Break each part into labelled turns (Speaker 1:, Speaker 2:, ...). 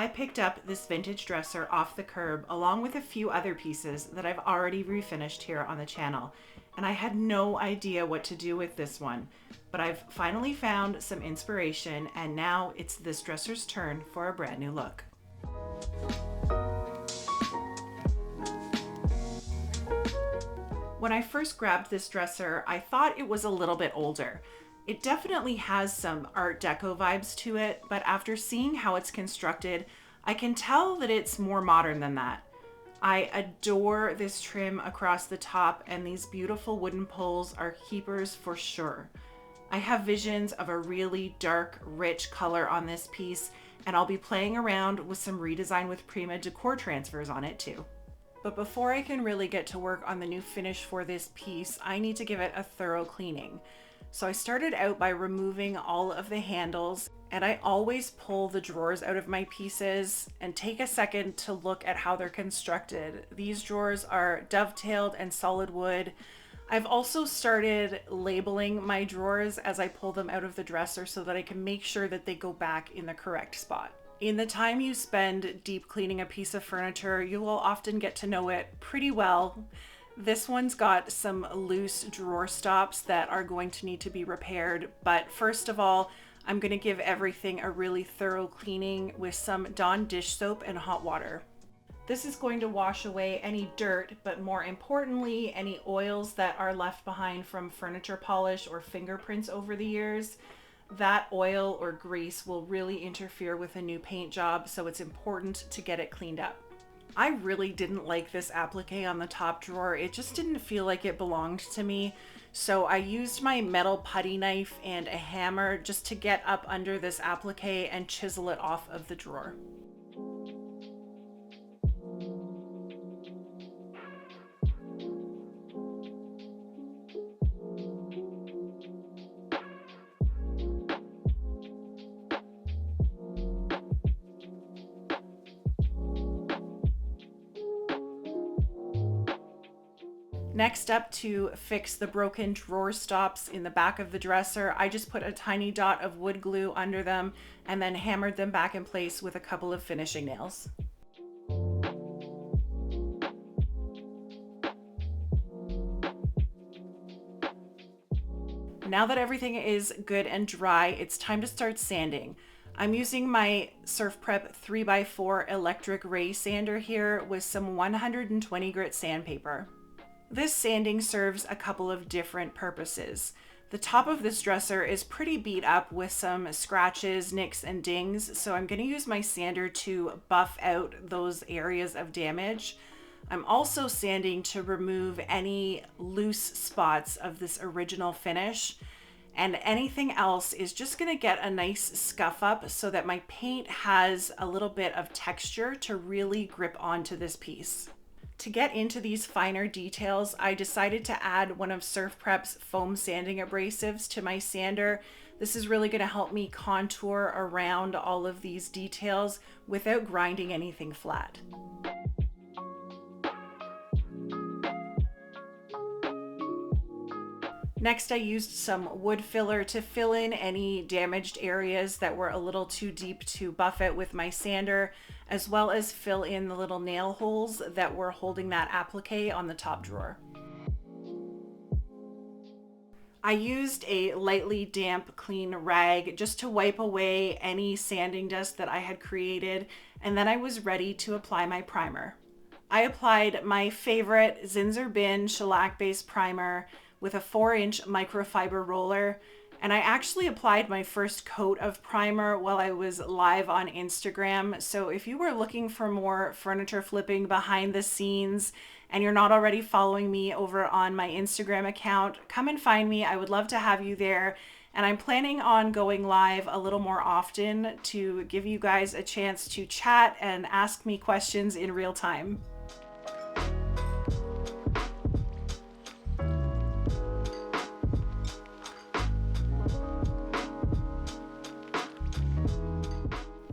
Speaker 1: I picked up this vintage dresser off the curb along with a few other pieces that I've already refinished here on the channel, and I had no idea what to do with this one, but I've finally found some inspiration, and now it's this dresser's turn for a brand new look. When I first grabbed this dresser, I thought it was a little bit older. It definitely has some Art Deco vibes to it, but after seeing how it's constructed, I can tell that it's more modern than that. I adore this trim across the top, and these beautiful wooden poles are keepers for sure. I have visions of a really dark, rich color on this piece, and I'll be playing around with some Redesign with Prima Decor transfers on it too. But before I can really get to work on the new finish for this piece, I need to give it a thorough cleaning. So I started out by removing all of the handles, and I always pull the drawers out of my pieces and take a second to look at how they're constructed. These drawers are dovetailed and solid wood. I've also started labeling my drawers as I pull them out of the dresser so that I can make sure that they go back in the correct spot. In the time you spend deep cleaning a piece of furniture, you will often get to know it pretty well. This one's got some loose drawer stops that are going to need to be repaired, but first of all, I'm going to give everything a really thorough cleaning with some Dawn dish soap and hot water. This is going to wash away any dirt, but more importantly, any oils that are left behind from furniture polish or fingerprints over the years. That oil or grease will really interfere with a new paint job, so it's important to get it cleaned up. I really didn't like this applique on the top drawer. It just didn't feel like it belonged to me. So I used my metal putty knife and a hammer just to get up under this applique and chisel it off of the drawer. Next up, to fix the broken drawer stops in the back of the dresser, I just put a tiny dot of wood glue under them and then hammered them back in place with a couple of finishing nails. Now that everything is good and dry, it's time to start sanding. I'm using my Surf Prep 3x4 electric ray sander here with some 120 grit sandpaper. This sanding serves a couple of different purposes. The top of this dresser is pretty beat up with some scratches, nicks, and dings, so I'm going to use my sander to buff out those areas of damage. I'm also sanding to remove any loose spots of this original finish, and anything else is just going to get a nice scuff up so that my paint has a little bit of texture to really grip onto this piece. To get into these finer details, I decided to add one of Surf Prep's foam sanding abrasives to my sander. This is really going to help me contour around all of these details without grinding anything flat. Next, I used some wood filler to fill in any damaged areas that were a little too deep to buff it with my sander, as well as fill in the little nail holes that were holding that applique on the top drawer. I used a lightly damp, clean rag just to wipe away any sanding dust that I had created, and then I was ready to apply my primer. I applied my favorite Zinsser Bin shellac-based primer with a 4-inch microfiber roller, and I actually applied my first coat of primer while I was live on Instagram. So if you were looking for more furniture flipping behind the scenes and you're not already following me over on my Instagram account, come and find me. I would love to have you there. And I'm planning on going live a little more often to give you guys a chance to chat and ask me questions in real time.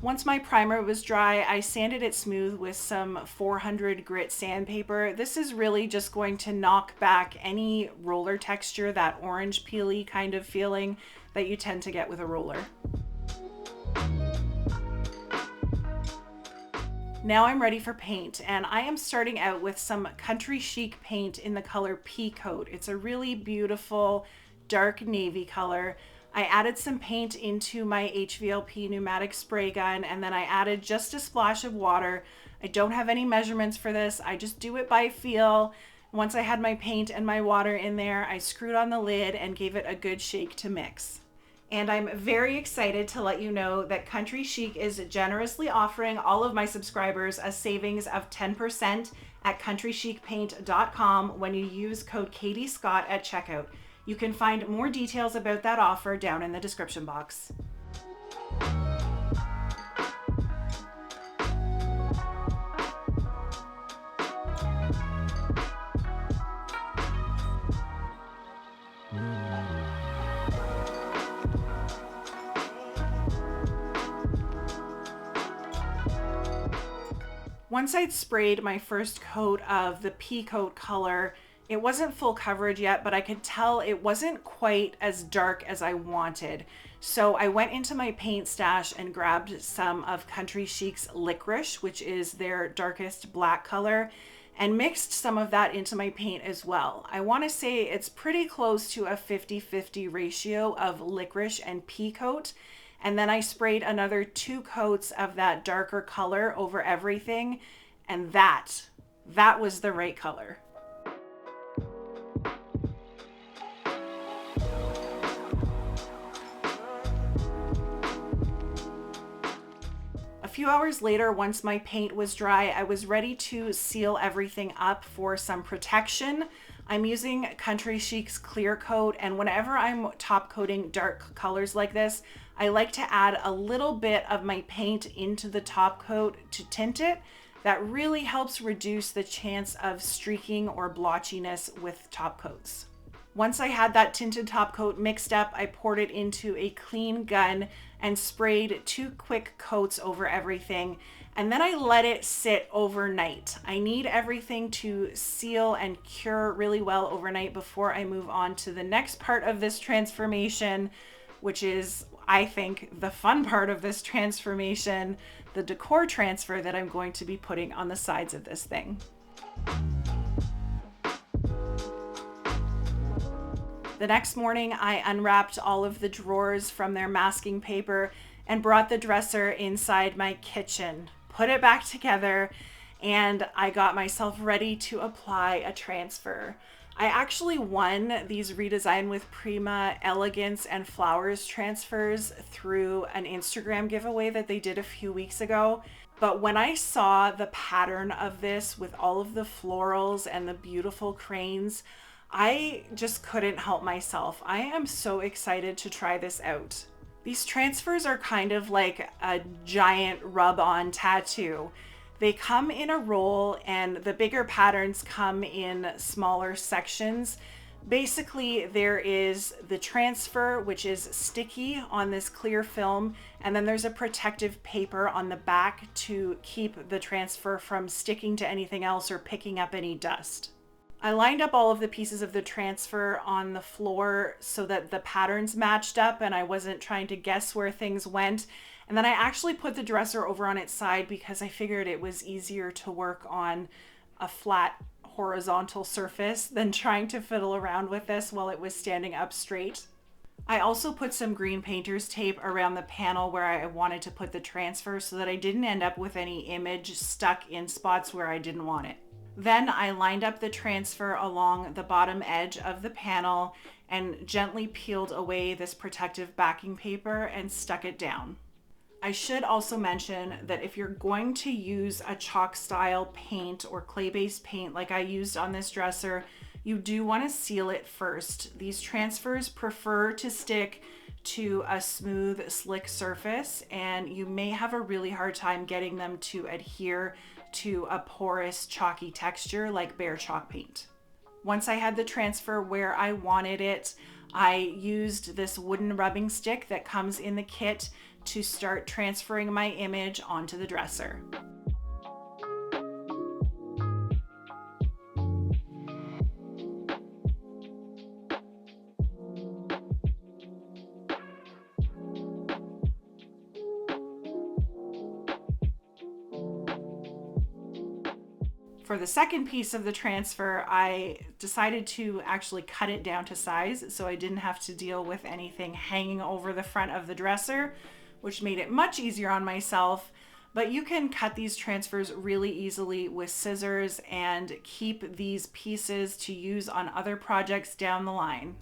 Speaker 1: Once my primer was dry, I sanded it smooth with some 400 grit sandpaper. This is really just going to knock back any roller texture, that orange peely kind of feeling that you tend to get with a roller. Now I'm ready for paint, and I am starting out with some Country Chic paint in the color Pea Coat. It's a really beautiful dark navy color. I added some paint into my HVLP pneumatic spray gun, and then I added just a splash of water. I don't have any measurements for this. I just do it by feel. Once I had my paint and my water in there, I screwed on the lid and gave it a good shake to mix. And I'm very excited to let you know that Country Chic is generously offering all of my subscribers a savings of 10% at countrychicpaint.com when you use code Katie Scott at checkout. You can find more details about that offer down in the description box. Once I'd sprayed my first coat of the pea coat color, it wasn't full coverage yet, but I could tell it wasn't quite as dark as I wanted. So I went into my paint stash and grabbed some of Country Chic's Licorice, which is their darkest black color, and mixed some of that into my paint as well. I want to say it's pretty close to a 50-50 ratio of licorice and pea coat. And then I sprayed another 2 coats of that darker color over everything. And that was the right color. A few hours later, once my paint was dry, I was ready to seal everything up for some protection. I'm using Country Chic's clear coat, and whenever I'm top coating dark colors like this, I like to add a little bit of my paint into the top coat to tint it. That really helps reduce the chance of streaking or blotchiness with top coats. Once I had that tinted top coat mixed up, I poured it into a clean gun and sprayed 2 quick coats over everything. And then I let it sit overnight. I need everything to seal and cure really well overnight before I move on to the next part of this transformation, which is, I think, the fun part of this transformation, the decor transfer that I'm going to be putting on the sides of this thing. The next morning, I unwrapped all of the drawers from their masking paper and brought the dresser inside my kitchen, put it back together, and I got myself ready to apply a transfer. I actually won these Redesign with Prima Elegance and Flowers transfers through an Instagram giveaway that they did a few weeks ago. But when I saw the pattern of this with all of the florals and the beautiful cranes, I just couldn't help myself. I am so excited to try this out. These transfers are kind of like a giant rub-on tattoo. They come in a roll, and the bigger patterns come in smaller sections. Basically, there is the transfer, which is sticky on this clear film, and then there's a protective paper on the back to keep the transfer from sticking to anything else or picking up any dust. I lined up all of the pieces of the transfer on the floor so that the patterns matched up and I wasn't trying to guess where things went. And then I actually put the dresser over on its side because I figured it was easier to work on a flat horizontal surface than trying to fiddle around with this while it was standing up straight. I also put some green painter's tape around the panel where I wanted to put the transfer so that I didn't end up with any image stuck in spots where I didn't want it. Then I lined up the transfer along the bottom edge of the panel and gently peeled away this protective backing paper and stuck it down. I should also mention that if you're going to use a chalk style paint or clay-based paint like I used on this dresser, you do want to seal it first. These transfers prefer to stick to a smooth, slick surface, and you may have a really hard time getting them to adhere to a porous, chalky texture like bare chalk paint. Once I had the transfer where I wanted it, I used this wooden rubbing stick that comes in the kit to start transferring my image onto the dresser. For the second piece of the transfer, I decided to actually cut it down to size so I didn't have to deal with anything hanging over the front of the dresser, which made it much easier on myself. But you can cut these transfers really easily with scissors and keep these pieces to use on other projects down the line.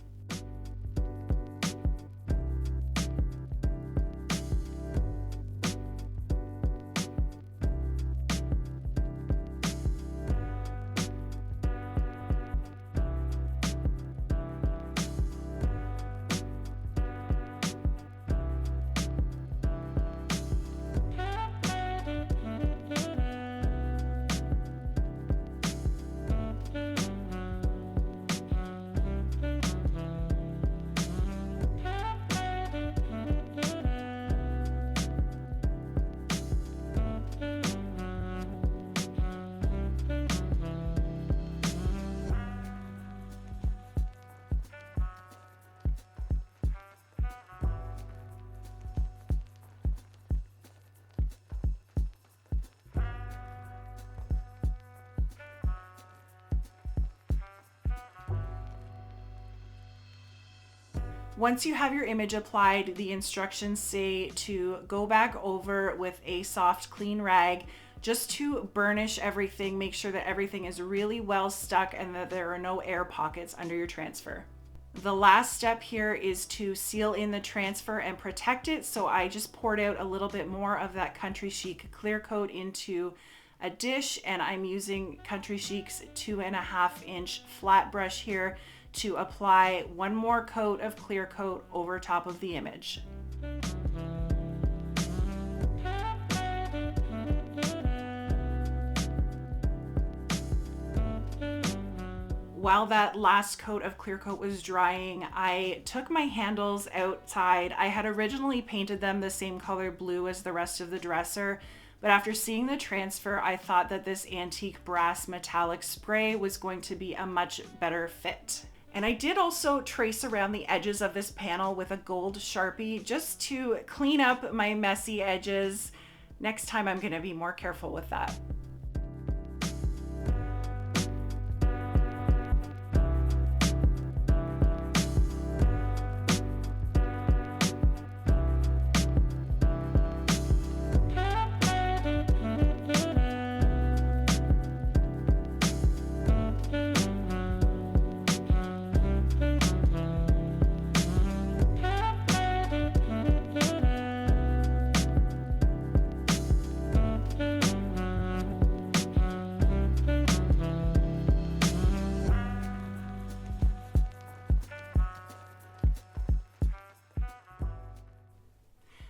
Speaker 1: Once you have your image applied, the instructions say to go back over with a soft, clean rag just to burnish everything, make sure that everything is really well stuck and that there are no air pockets under your transfer. The last step here is to seal in the transfer and protect it. So I just poured out a little bit more of that Country Chic clear coat into a dish, and I'm using Country Chic's 2.5-inch flat brush here to apply one more coat of clear coat over top of the image. While that last coat of clear coat was drying, I took my handles outside. I had originally painted them the same color blue as the rest of the dresser, but after seeing the transfer, I thought that this antique brass metallic spray was going to be a much better fit. And I did also trace around the edges of this panel with a gold Sharpie just to clean up my messy edges. Next time I'm going to be more careful with that.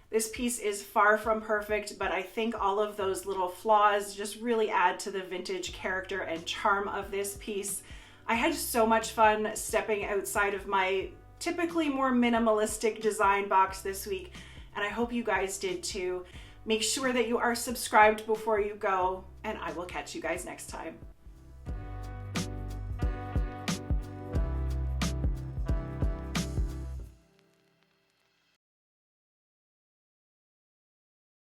Speaker 1: This piece is far from perfect, but I think all of those little flaws just really add to the vintage character and charm of this piece. I had so much fun stepping outside of my typically more minimalistic design box this week, and I hope you guys did too. Make sure that you are subscribed before you go, and I will catch you guys next time.